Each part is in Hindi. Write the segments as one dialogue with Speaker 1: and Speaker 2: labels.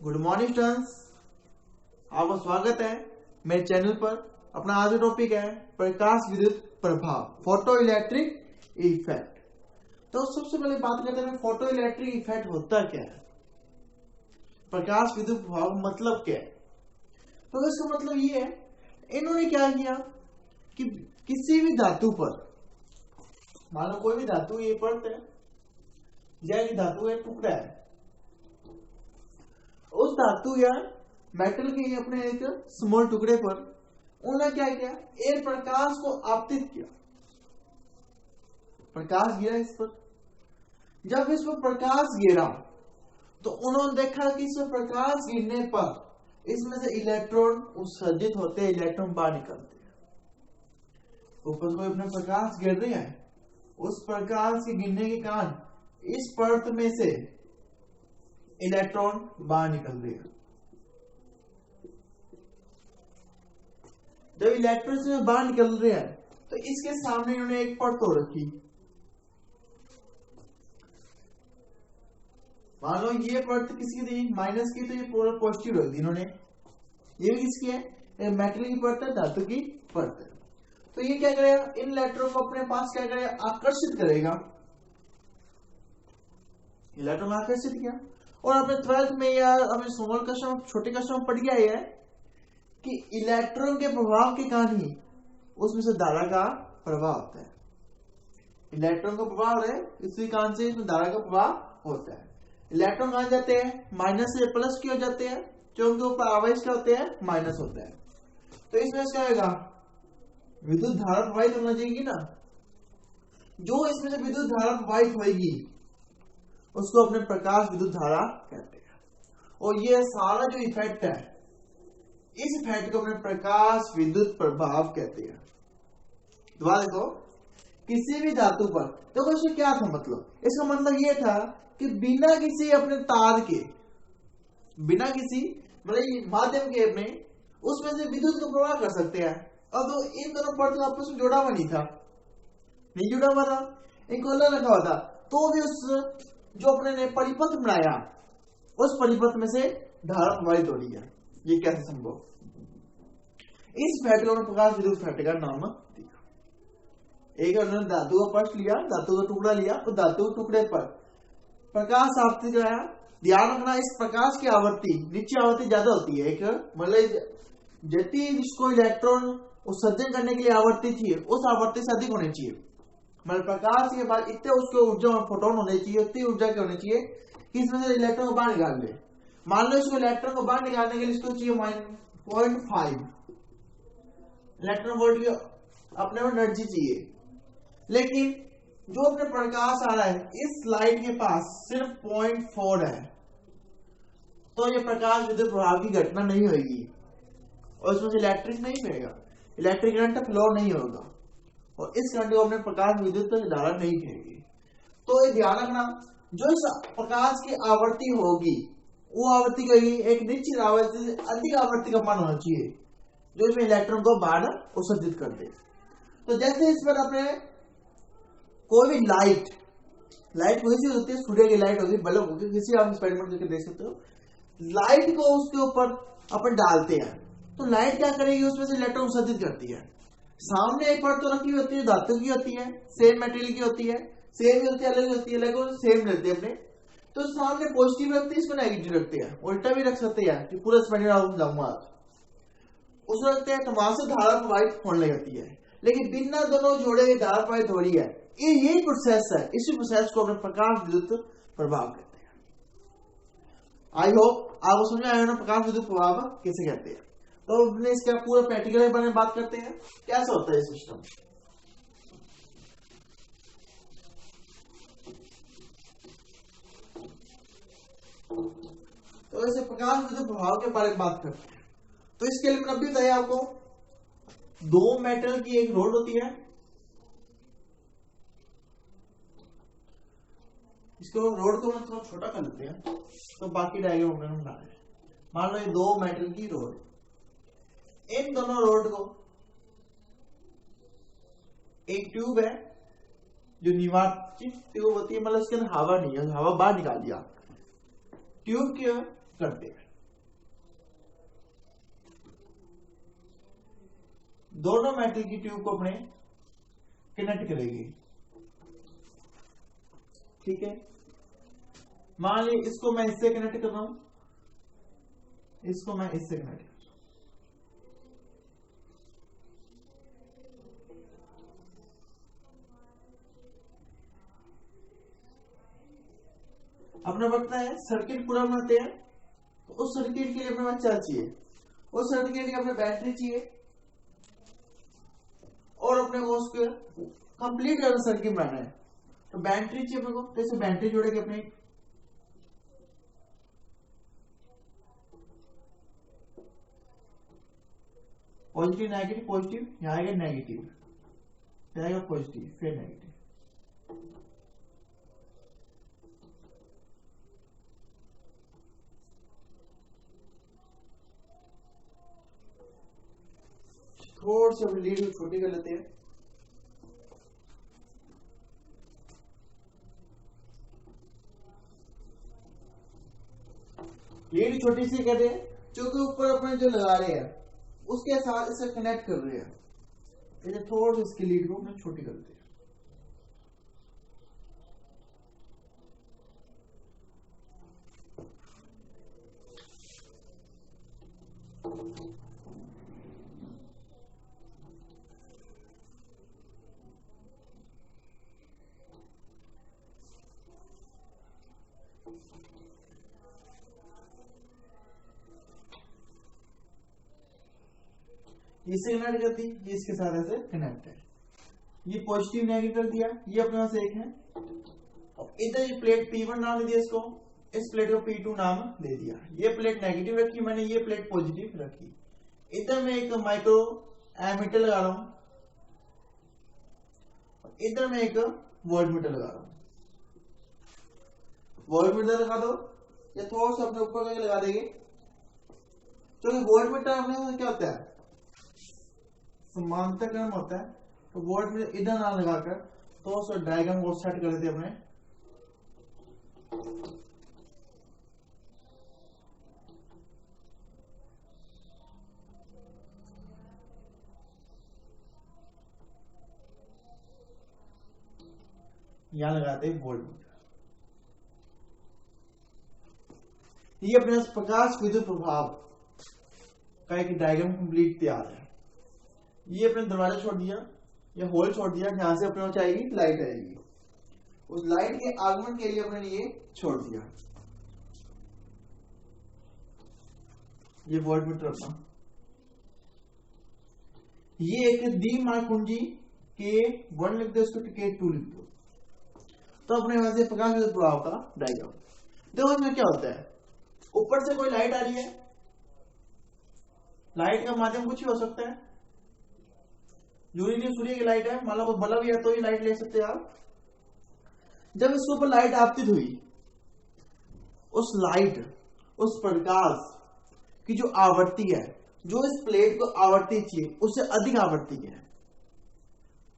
Speaker 1: गुड मॉर्निंग स्टूडेंट्स, आपका स्वागत है मेरे चैनल पर। अपना आज का टॉपिक है प्रकाश विद्युत प्रभाव, फोटो इलेक्ट्रिक इफेक्ट। तो सबसे पहले बात करते हैं फोटो इलेक्ट्रिक इफेक्ट होता क्या है, प्रकाश विद्युत प्रभाव मतलब क्या है। तो इसका मतलब ये है, इन्होंने क्या किया कि किसी भी धातु पर, मान लो कोई भी धातु ये परत है या एक धातु है टुकड़ा है, उस धातु या मेटल के अपने एक स्मॉल टुकड़े पर उन्होंने क्या किया, एक प्रकाश को आपतित किया, प्रकाश गिरा इस पर। जब इस पर प्रकाश गिरा तो उन्होंने देखा कि इस पर प्रकाश गिरने पर इसमें से इलेक्ट्रॉन उत्सर्जित होते हैं, इलेक्ट्रॉन बाहर निकलते हैं। ऊपर कोई अपना प्रकाश गिर रही है, उस प्रकाश के गिरने के कारण इस परत में से इलेक्ट्रॉन बाहर निकल रहे हैं। जब इलेक्ट्रॉन से बाहर निकल रहे हैं तो इसके सामने इन्होंने एक परत तो रखी। मान लो ये परत किसकी थी, माइनस की, तो ये पूरा पॉजिटिव रख दी इन्होंने। ये किसकी है, मेटल की परत है, धातु की परत है। तो ये क्या करेगा, इन इलेक्ट्रॉन को अपने पास क्या करेगा, आकर्षित करेगा। इलेक्ट्रॉन आकर्षित किया। और अपने 12th में या अपने स्मॉल क्वेश्चन, छोटे क्वेश्चन में पढ़ गया है कि इलेक्ट्रॉन के प्रभाव के कारण ही उसमें से धारा का प्रभाव होता है। इलेक्ट्रॉन का प्रभाव है, इसी कारण से इसमें धारा का प्रभाव होता है। इलेक्ट्रॉन कहां जाते हैं, माइनस से प्लस की हो जाते हैं, जो उनके ऊपर आवेश क्या होते हैं, माइनस होता है। तो इसमें क्या होगा, विद्युत धारा प्रवाहित होना चाहिए ना। जो इसमें से विद्युत धारा प्रवाहित होगी उसको अपने प्रकाश विद्युत धारा कहते हैं। और ये सारा जो इफेक्ट है, इस इफेक्ट को अपने प्रकाश विद्युत प्रभाव कहते हैं। दोबारा देखो, किसी भी धातु पर, देखो इसमें क्या था मतलब, इसका मतलब ये था कि बिना किसी अपने तार के, बिना किसी मतलब माध्यम के अपने उसमें से विद्युत का प्रवाह कर सकते हैं। अब तो इन दोनों परतों आपस में जुड़ा हुआ नहीं था, नहीं जुड़ा हुआ था, इनको अलग रखा हुआ था, तो भी उस जो अपने ने परिपथ बनाया, उस परिपथ में से धारा प्रवाहित हो रही है। ये कैसे संभव, इस फैक्ट को प्रकाश विद्युत फैक्ट का नाम दिया। एक उन्होंने धातु का पर्श लिया, धातु का टुकड़ा लिया, और धातु के टुकड़े पर प्रकाश आपतित कराया। ध्यान रखना, इस प्रकाश की आवृत्ति, नीचे आवृत्ति ज्यादा होती है, एक मतलब जितनी जिसको इलेक्ट्रॉन उत्सर्जन करने के लिए आवृत्ति चाहिए, उस आवृत्ति से अधिक होनी चाहिए। मतलब प्रकाश के बाद इतने उसके ऊर्जा फोटोन होने चाहिए, उतनी ऊर्जा की होनी चाहिए कि इसमें से इलेक्ट्रॉन को बाहर निकाल ले। मान लो इसको इलेक्ट्रॉन को बाहर निकालने के लिए इसको चाहिए 0.5 इलेक्ट्रॉन वोल्ट की अपने को एनर्जी चाहिए, लेकिन जो अपने प्रकाश आ रहा है इस लाइट के पास सिर्फ 0.4 है, तो ये प्रकाश विद्युत प्रभाव की घटना नहीं होगी और इसमें से इलेक्ट्रिक नहीं बहेगा, इलेक्ट्रिक करंट फ्लो नहीं होगा, और इस करंट को अपने प्रकाश विद्युत धारा नहीं कहेगी। तो ये ध्यान रखना, जो इस प्रकाश की आवृत्ति होगी वो आवृत्ति कहेगी एक निश्चित आवृत्ति से अधिक आवृत्ति का मान होना चाहिए, जो इसमें इलेक्ट्रॉन को बाहर उत्सर्जित कर दे। तो जैसे इस पर अपने कोई भी लाइट कोई सी होती है, सूर्य की लाइट होगी, बल्ब होगी, किसी आप एक्सपेरिमेंट करके देख सकते हो। लाइट को उसके ऊपर अपन डालते हैं तो लाइट क्या करेगी, उसमें से इलेक्ट्रॉन उत्सर्जित करती है। सामने एक परत तो रखी होती है, धातु की होती है, सेम मटेरियल की होती है, सेम ही होती है, अलग होती है, लेकिन सेम रहती है अपने। तो सामने पॉजिटिव रखते हैं, इसमें नेगेटिव रखते हैं, उल्टा भी रख सकते हैं कि पूरा स्पेक्ट्रम जाऊंगा उसको रखते हैं, तो वहां से धारा प्रवाहित होने लगती है। लेकिन बिना दोनों जोड़े हुए धारा प्रवाहित हो रही है, यही प्रोसेस है, इसी प्रोसेस को अपने प्रकाश विद्युत प्रभाव कहते हैं। आई होप आपको समझ आया ना प्रकाश विद्युत प्रभाव किसे कहते हैं। तो अपने इसका पूरा प्रैक्टिकल के बारे में बात करते हैं, कैसे होता है सिस्टम। तो ऐसे प्रकाश विद्युत प्रभाव के बारे में बात करते हैं। तो इसके लिए मैंने अभी बताया आपको, दो मेटल की एक रोड होती है, इसको रोड को थोड़ा छोटा कर लेते हैं, तो बाकी डायग्राम हम बना रहे हैं। मान लो ये दो मेटल की रोड, इन दोनों रोड को एक ट्यूब है जो निवाचित ट्यूब होती है, मतलब इसके अंदर हवा नहीं है, हवा बाहर निकाल दिया, ट्यूब के करते हैं। दोनों मेटल की ट्यूब को अपने कनेक्ट करेगी। ठीक है, मान ली इसको मैं इससे कनेक्ट कर रहा हूं, इसको मैं इससे कनेक्ट कर रहा हूं। अपने पता है सर्किट पूरा बनाते हैं, तो उस सर्किट के लिए अपने पास क्या चाहिए, उस सर्किट के लिए अपने बैटरी चाहिए, और अपने को उसके कंप्लीट सर्किट बनाना है तो बैटरी चाहिए अपने को। जैसे बैटरी जोड़ेंगे अपने, पॉजिटिव नेगेटिव, पॉजिटिव यहां आएगा नेगेटिव, फिर आएगा पॉजिटिव, फिर नेगेटिव। थोड़ी सी लीड छोटी कर लेते हैं। लीड छोटी सी कहते हैं क्योंकि ऊपर अपने जो लगा रहे हैं उसके साथ इसे कनेक्ट कर रहे हैं, इसे थोड़ी सी इसकी लीड को अपने छोटी कर देते हैं। इसे कनेक्ट कर दी, ये इसके साथ ऐसे कनेक्ट है, ये पॉजिटिव नेगेटिव कर दिया, ये अपने पास एक है, और इधर ये प्लेट P1 नाम दे दिया इसको, इस प्लेट को P2 नाम दे दिया। ये प्लेट नेगेटिव रखी मैंने, ये प्लेट पॉजिटिव रखी। इधर मैं एक माइक्रो एमीटर लगा रहा हूं, इधर मैं एक वोल्टमीटर लगा रहा हूं। वोल्टमीटर लगा दो, ये थोड़ा सा अपने ऊपर करके लगा देंगे, क्योंकि वोल्टमीटर अपने क्या होता है, समांतर क्रम होता है, तो वोल्टमीटर इधर ना लगाकर तो उस डायग्राम को सेट कर देते अपने। यहां लगाते हैं वोल्टमीटर। ये अपने प्रकाश विद्युत प्रभाव का एक डायग्राम कंप्लीट तैयार है। ये अपने दरवाजा छोड़ दिया, ये होल छोड़ दिया, जहां से अपने आएगी लाइट आएगी, उस लाइट के आगमन के लिए अपने ये छोड़ दिया। ये वोल्टमीटर अपना, ये एक द्विमार्ग कुंजी K1 लिख दो, इसको K2 लिख दो, तो अपने वहां से प्रकाश विद्युत प्रभाव का डायग्राम। देखो इसमें क्या होता है, ऊपर से कोई लाइट आ रही है, लाइट का माध्यम कुछ ही हो सकता है, यूनिटी सूर्य की लाइट है, मान लो कोई बल्ब है तो ये लाइट ले सकते हैं आप। जब इसके ऊपर लाइट आपतित हुई, उस लाइट, उस प्रकाश की जो आवृत्ति है, जो इस प्लेट को आवृत्ति चाहिए उससे अधिक आवृत्ति है,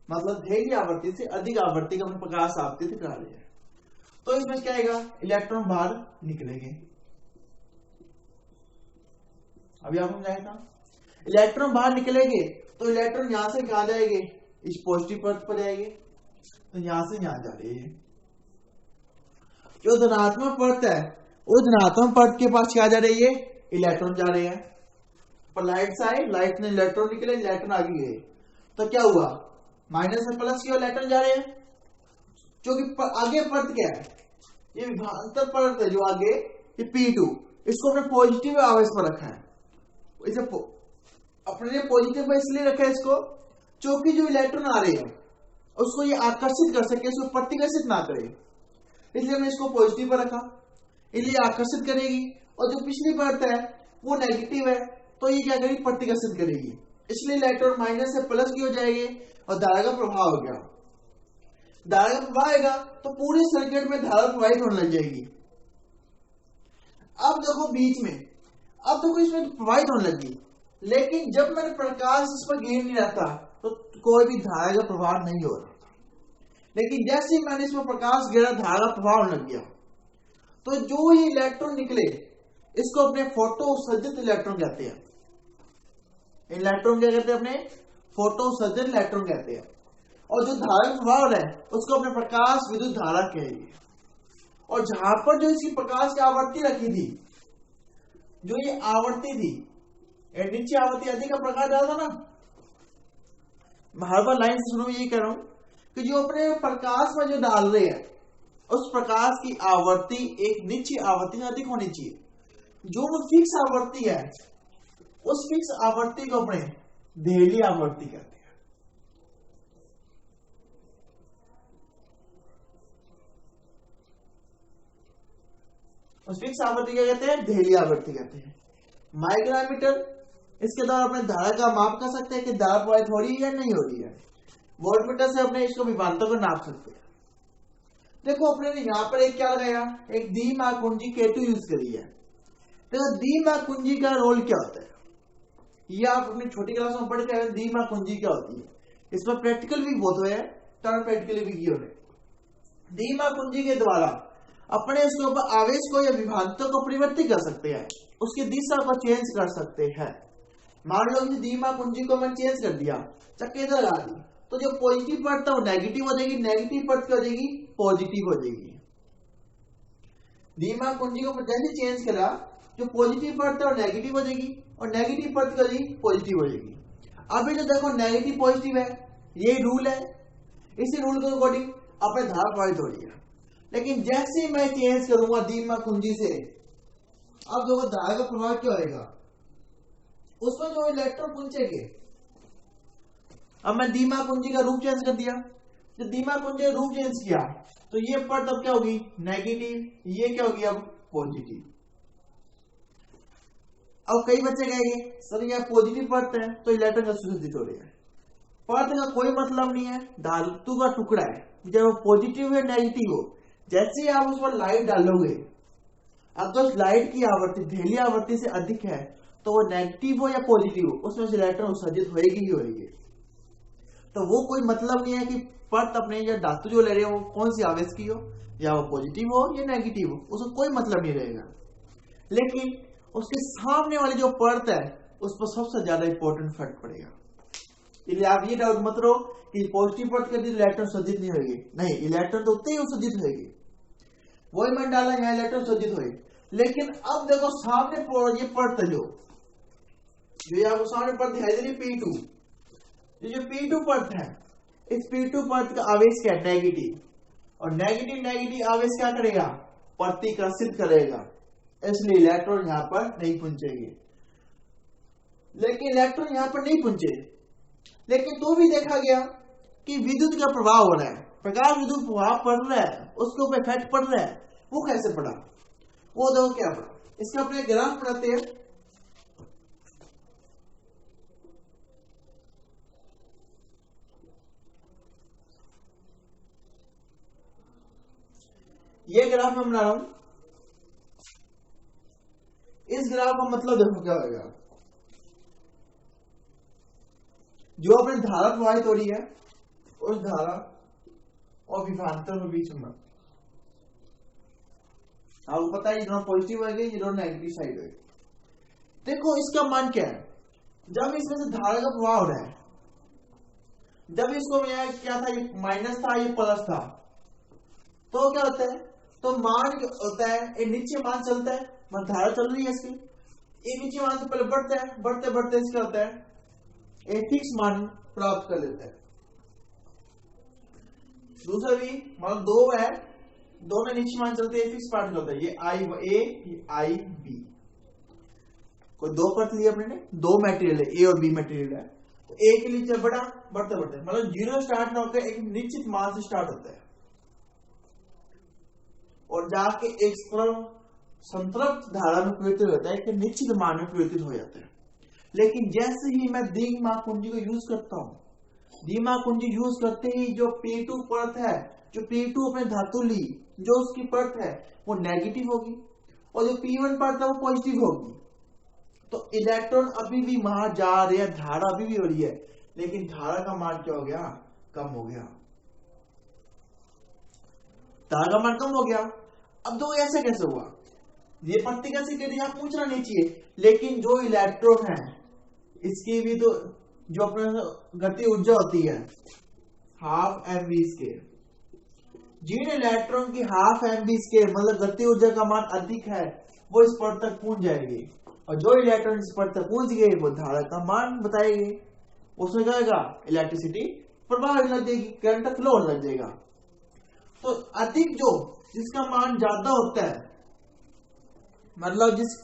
Speaker 1: मतलब है कि आवृत्ति से अधिक आवृत्ति का हम प्रकाश आपतित करा रहे हैं, तो इसमें क्या आएगा, इलेक्ट्रॉन बाहर निकलेंगे। अभी आपको समझाया था, इलेक्ट्रॉन बाहर निकलेंगे तो इलेक्ट्रॉन यहां से कहा जाएंगे, इस पॉजिटिव परत पर जाएंगे, तो यहां से यहां जा रहे हैं। जो धनात्मक परत है, उस धनात्मक परत के पास क्या जा रही है, इलेक्ट्रॉन जा रहे हैं। पर लाइट से आए, लाइट ने इलेक्ट्रॉन निकले, इलेक्ट्रॉन आगे गए, तो क्या हुआ, माइनस से प्लस की ओर इलेक्ट्रॉन जा रहे हैं, क्योंकि आगे परत क्या है, ये विभवांतर परत है जो आगे, ये P2, इसको अपने पॉजिटिव आवेश पर रखा है। इसे अपने लिए पॉजिटिव पर इसलिए रखा है इसको, क्योंकि जो इलेक्ट्रॉन आ रहे हैं उसको ये आकर्षित कर सके, इसको प्रतिकर्षित ना करे, इसलिए हमने इसको पॉजिटिव पर रखा, इसलिए आकर्षित करेगी। और जो पिछली परत है वो नेगेटिव है, तो ये क्या करेगी, प्रतिकर्षित करेगी, इसलिए इलेक्ट्रॉन माइनस से प्लस की हो जाएंगे और धारा का प्रभाव हो गया। धारा का प्रभाव आएगा तो पूरे सर्किट में धारा प्रवाहित होने लग जाएगी। अब देखो बीच में, अब देखो इसमें प्रवाहित होने लगी, लेकिन जब मैंने प्रकाश इस पर गिर नहीं रहा था तो कोई भी धारा का प्रभाव नहीं हो रहा था, लेकिन जैसे ही मैंने इसमें प्रकाश गिरा, धारा का प्रभाव होने लग गया, तो जो ये इलेक्ट्रॉन निकले इसको अपने फोटो उत्सर्जित इलेक्ट्रॉन कहते हैं। इलेक्ट्रॉन क्या कहते हैं, अपने फोटोसर्जन इलेक्ट्रॉन कहते हैं। और जो धारा का प्रभाव है उसको अपने प्रकाश विद्युत धारा कहेंगे। और जहां पर जो इसकी प्रकाश की आवृत्ति रखी थी, जो ये आवृत्ति थी, नीचे आवृत्ति अधिक का प्रकाश डाला था ना, मैं हर बार लाइन से शुरू यही कह रहा हूं कि जो अपने प्रकाश में जो डाल रहे हैं उस प्रकाश की आवृत्ति एक निश्चित आवृत्ति से अधिक होनी चाहिए। जो वो फिक्स आवृत्ति है उस फिक्स आवृत्ति को अपने देहली आवृत्ति कहते हैं। उस फिक्स आवृत्ति क्या कहते हैं? देहली आवृत्ति कहते हैं। माइक्रोमीटर, इसके द्वारा अपने धारा का माप कर सकते हैं कि धारा प्रवाहित हो रही है या नहीं हो रही है। वोल्टमीटर से अपने इसको विभवांतर को नाप सकते हैं। देखो अपने ने यहां पर एक क्या लगाया, एक द्विमाप कुंजी K2 यूज करी है। देखो द्विमाप कुंजी का रोल क्या होता है, ये आप अपनी छोटी क्लास में पढ़ के आए। द्विमाप कुंजी क्या होती है, इसमें प्रैक्टिकल भी बहुत हुए, टर्म प्रैक्टिकली भी किए हुए। द्विमाप कुंजी के द्वारा अपने इसके ऊपर आवेश को या विभवांतर को परिवर्तित कर सकते हैं, उसकी दिशा को चेंज कर सकते हैं। मान लो कि द्विमाप कुंजी को मैंने चेंज कर दिया, चक्के इधर लगा दी, तो जो पॉजिटिव पार्ट था वो नेगेटिव हो जाएगी, नेगेटिव पार्ट क्या हो जाएगी, पॉजिटिव हो जाएगी। द्विमाप कुंजी को जैसे चेंज करा, जो पॉजिटिव पार्ट था वो नेगेटिव हो जाएगी और नेगेटिव पार्ट क्या हो जाएगी, पॉजिटिव हो जाएगी। अभी जो देखो नेगेटिव पॉजिटिव है, ये रूल है, इसी रूल के अकॉर्डिंग अपने धारा प्रवाहित हो रही है। लेकिन जैसे ही मैं चेंज करूंगा द्विमाप कुंजी से, अब देखो धारा का प्रभाव क्या होगा, उसमें जो इलेक्ट्रॉन पहुंचेंगे। अब मैं द्विमाप कुंजी का रूप चेंज कर दिया, जब द्विमाप कुंजी का रूप चेंज किया तो ये परत अब क्या होगी, नेगेटिव, ये क्या होगी अब पॉजिटिव। अब कई बच्चे कहेंगे सर यह पॉजिटिव परत है तो इलेक्ट्रॉन का सुसज्जित हो रही है। परत का कोई मतलब नहीं है, धातु का टुकड़ा है, जब वो पॉजिटिव है नेगेटिव हो, जैसे ही आप उस पर लाइट डालोगे, अगर लाइट की आवृत्ति देहली आवृत्ति से अधिक है तो वो नेगेटिव हो या पॉजिटिव हो, उसमें से इलेक्ट्रॉन उत्सर्जित होएगी ही होएगी। तो वो कोई मतलब नहीं है कि परत अपने या धातु जो ले रहे हो वो कौन सी आवेश की हो, या वो पॉजिटिव हो या नेगेटिव हो, उसका कोई मतलब नहीं रहेगा। लेकिन उसके सामने वाली जो परत है उस पर सबसे ज्यादा इंपॉर्टेंट फर्क पड़ेगा। इसलिए आप ये डाउट मत रहो कि पॉजिटिव परत कर दी इलेक्ट्रॉन उत्सर्जित नहीं होगी, नहीं, इलेक्ट्रॉन तो उतने ही उत्सर्जित होगी। वही मैंने डाला यहाँ इलेक्ट्रॉन उत्सर्जित होगी। लेकिन अब देखो सामने ये परत है, जो आपको सामने परत दिखाई दे रही P2, ये जो P2 परत है, इस P2 परत का आवेश क्या है, नेगेटिव, और नेगेटिव नेगेटिव आवेश क्या करेगा, प्रतिकर्षित करेगा, इसलिए इलेक्ट्रॉन यहां पर नहीं पहुंचेंगे। लेकिन इलेक्ट्रॉन यहां पर नहीं पहुंचे, लेकिन तो भी देखा गया कि विद्युत का प्रभाव हो रहा है, प्रकाश विद्युत प्रभाव पड़ रहा है, उसके ऊपर इफेक्ट पड़ रहा है। वो कैसे पड़ा, वो देखो क्या पड़ा, इसका अपने ग्राफ बनाते हैं। ये ग्राफ मैं बना रहा हूं, इस ग्राफ का मतलब देखो क्या होगा, जो अपनी धारा प्रवाहित हो रही है उस धारा और विभवांतर के बीच में आपको पता है ये दोनों पॉजिटिव होंगे, ये दोनों नेगेटिव साइड होगी। देखो इसका मान क्या है, जब इसमें से धारा का प्रवाह हो रहा है, जब इसको क्या था, ये माइनस था, ये प्लस था, तो क्या होता है, तो मान होता है, ये नीचे मान चलता है, मान धारा चल रही है इसकी, ये नीचे मान से पहले बढ़ता है, बढ़ते बढ़ते इसका होता है एक फिक्स मान प्राप्त कर लेता है। दूसरा भी मान 2 है, 2 में नीचे मान चलते हैं, फिक्स पार्ट होता है, ये आई ए, ये आई बी, कोई 2 परत लिया अपने ने, 2 मटेरियल है, ए और बी मटेरियल है, तो ए के लिए बढ़ा, बढ़ते बढ़ते मतलब 0 स्टार्ट ना होकर एक निश्चित मान से स्टार्ट होता है और जाके एक संतृप्त धारा में परिवर्तित होता है, एक निश्चित मान में परिवर्तित हो जाता है। लेकिन जैसे ही मैं द्विमाप कुंजी को यूज करता हूं, द्विमाप कुंजी यूज करते ही जो P2 परत है, जो P2 अपने धातु ली, जो उसकी परत है वो नेगेटिव होगी और जो P1 परत है वो पॉजिटिव होगी। तो इलेक्ट्रॉन अभी भी वहां जा रहे हैं, धारा अभी भी हो रही है, लेकिन धारा का मान क्या हो गया, कम हो गया, धारा का मान कम हो गया। अब दो ऐसे कैसे हुआ, ये प्रतिकर्षित यदि आप पूछना नहीं चाहिए, लेकिन जो इलेक्ट्रॉन है इसकी भी तो जो अपने गति ऊर्जा होती है हाफ एम वी स्केयर, जिन इलेक्ट्रॉन की हाफ एम वी स्केयर मतलब गति ऊर्जा का मान अधिक है वो इस परत तक पहुंच जाएगी, और जो इलेक्ट्रॉन इस परत तक पहुंच गए वो धारा का मान बताएगी। उसमें क्या होगा, इलेक्ट्रिसिटी प्रवाह लग जाएगी, करंट फ्लो लग जाएगा। तो अधिक जो जिसका मान ज्यादा होता है, मतलब जिस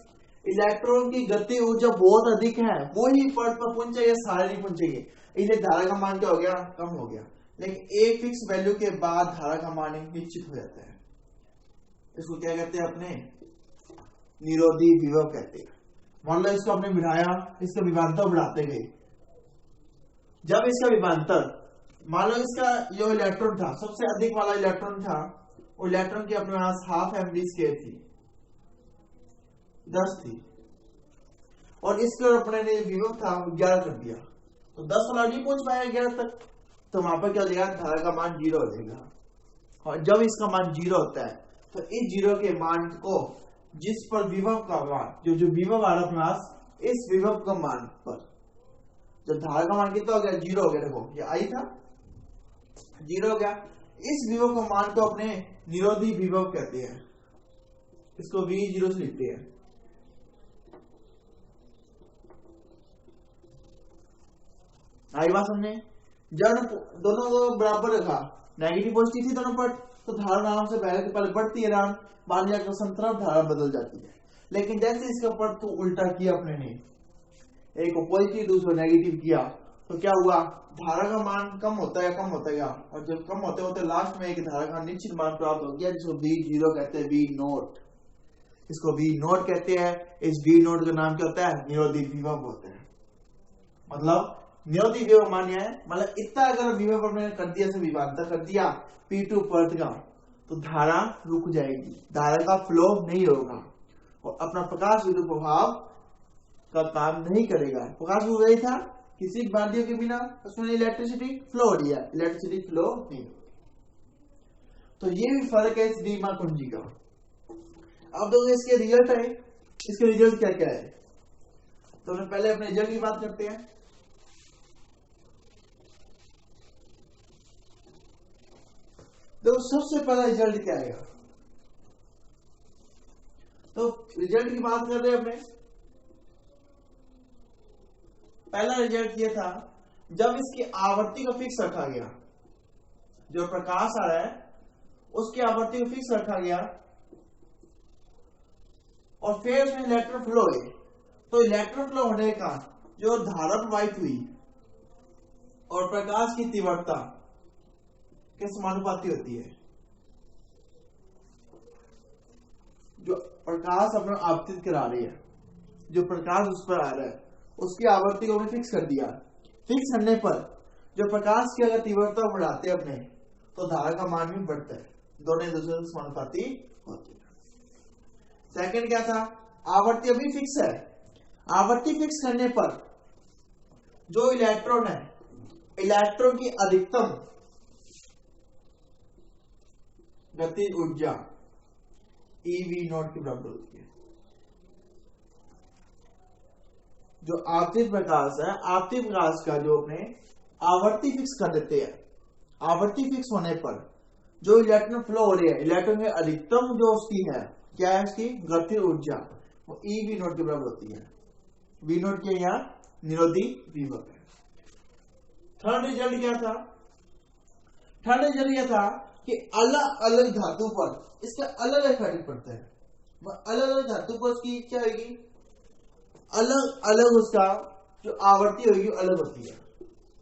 Speaker 1: इलेक्ट्रॉन की गति ऊर्जा बहुत अधिक है वो ही परत पर पहुंचे या सारे नहीं पहुंचेगी, इसलिए धारा का मान क्या हो गया, कम हो गया। लेकिन एक फिक्स वैल्यू के बाद धारा का मान निश्चित हो जाता है। इसको क्या कहते हैं, अपने निरोधी विभव कहते हैं। मान लो इसको आपने बढ़ाया, इसका विभवांतर बढ़ाते गए, जब इसका विभवांतर मान लो इसका जो इलेक्ट्रॉन था सबसे अधिक वाला इलेक्ट्रॉन था, वो इलेक्ट्रॉन की अपने पास हाफ एम वी स्केयर थी 10 थी, और इसका अपने ने विभव था 11 कर दिया, तो 10 वाला नहीं पहुंच पाया 11 तक, तो वहां पर क्या हो जाएगा, धारा का मान 0 हो जाएगा। और जब इसका मान 0 होता है तो इस 0 के मान को जिस पर विभव का मान जो विभव आ रहा अपने पास, इस विभव का मान पर जब धारा का मान कितना हो गया, 0 हो गया। देखो ये आई था 0 हो गया, इस विभव का मान को अपने निरोधी विभव कहते हैं, इसको V0 से लिखते हैं। आई बात समझे, जब दोनों को बराबर रखा, नेगेटिव पॉजिटिव थी दोनों पट, तो धारा आराम से पहले बढ़ती है, आराम बाद में जाकर संतरफ धारा बदल जाती है। लेकिन जैसे इसका पट तो उल्टा किया अपने ने, एक को पॉजिटिव दूसरा नेगेटिव किया, तो क्या हुआ, धारा का मान कम होता गया, और जब कम होते होते लास्ट में एक धारा का निश्चित मान प्राप्त हो गया, जिसको V0 कहते हैं, V0, इसको V0 कहते हैं। इस V0 का नाम क्या होता है, निरोधी विभव होता है। मतलब निरोधी विभव मान्य है, मतलब इतना अगर विभव हमने कर दिया, से विभवांतर कर दिया P2 परत का, तो धारा रुक जाएगी, धारा का फ्लो नहीं होगा, और अपना प्रकाश विद्युत प्रभाव का काम नहीं करेगा। प्रकाश हो गई था किसी बाधियों के बिना, उसमें इलेक्ट्रिसिटी फ्लो हो रही है, इलेक्ट्रिसिटी फ्लो नहीं होगी। तो ये भी फर्क है इस डीमा कुंजी का। अब देखो इसके रिजल्ट है, इसके रिजल्ट क्या क्या है, तो हम पहले अपने रिजल्ट की बात करते हैं। तो सबसे पहला रिजल्ट क्या आएगा, तो रिजल्ट की बात कर रहे हैं अपने। पहला रिजल्ट ये था जब इसकी आवर्ती को फिक्स रखा गया, जो प्रकाश आ रहा है उसकी आवर्ती को फिक्स रखा गया, और फिर उसमें इलेक्ट्रॉन फ्लो हुए, तो इलेक्ट्रॉन फ्लो होने का जो धारा प्रवाहित हुई और प्रकाश की तीव्रता के समानुपाती होती है। जो प्रकाश अपना आपतित करा रही है, जो प्रकाश उस पर आ रहा है, उसकी आवर्ती को हमने फिक्स कर दिया। फिक्स करने पर जो प्रकाश की अगर तीव्रता बढ़ाते हैं अपने, तो धारा का मान भी बढ़ता है, दोनों एक दूसरे से समानुपाती होते हैं। सेकंड क्या था, आवर्ती अभी फिक्स है, आवर्ती फिक्स करने पर जो इलेक्ट्रॉन है, इलेक्ट्रॉन की अधिकतम गति ऊर्जा eV0 के बराबर होती है। जो आपतित प्रकाश है, आपतित प्रकाश का जो अपने आवर्ती फिक्स कर देते हैं, आवर्ती फिक्स होने पर जो इलेक्ट्रॉन फ्लो हो रही है, इलेक्ट्रॉन की अधिकतम जो उसकी है, क्या है उसकी गति ऊर्जा, वो eV0 के बराबर होती है। V0 के यहाँ निरोधी विभव है। थर्ड रिजल्ट क्या था, थर्ड रिजल्ट यह था कि अलग अलग धातु पर इसका अलग अलग इफेक्ट पड़ता है। अलग अलग धातु पर उसकी क्या होगी, अलग अलग उसका जो आवर्ती होगी अलग होती है।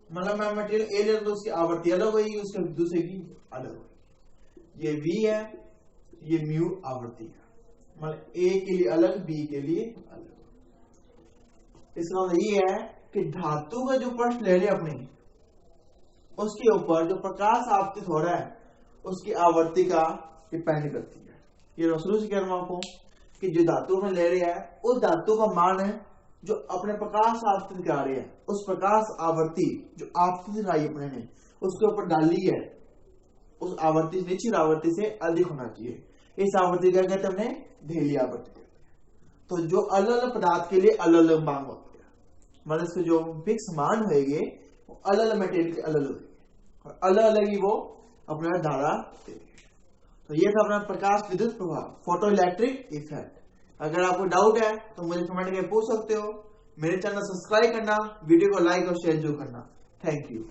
Speaker 1: मतलब मैं मटेरियल ए ले तो उसकी आवर्ती अलग होगी, उसके दूसरे की अलग होगी। ये V है, ये म्यू आवर्ती है, मतलब ए के लिए अलग, बी के लिए अलग। इसका मतलब ये है कि धातु का जो पृष्ठ ले रहे अपनी, उसके ऊपर जो प्रकाश आपतित हो रहा है उसकी आवर्ती का डिपेंड करती है। ये शुरू से कह रहा हूं आपको कि जो धातु में ले रहे हैं उस धातु का मान है जो अपने प्रकाश आपतित करा रहे हैं, उस प्रकाश आवर्ती जो आपतित कराई अपने ने उसके ऊपर डाली है, उस आवर्ती निश्चित आवर्ती से अधिक होना चाहिए। इस आवर्ती क्या कहते हैं हमने, ढेली आवर्ती कहते हैं। तो जो अलग अलग पदार्थ के लिए अलग अलग मांग होती है। मतलब इसके जो फिक्स मान होंगे वो अलग अलग मटेरियल के अलग होंगे और अलग अलग ही वो अपना धारा देंगे। तो ये था अपना प्रकाश विद्युत प्रभाव, फोटो इलेक्ट्रिक इफेक्ट। अगर आपको डाउट है तो मुझे कमेंट करके पूछ सकते हो। मेरे चैनल सब्सक्राइब करना, वीडियो को लाइक और शेयर जरूर करना। Thank you.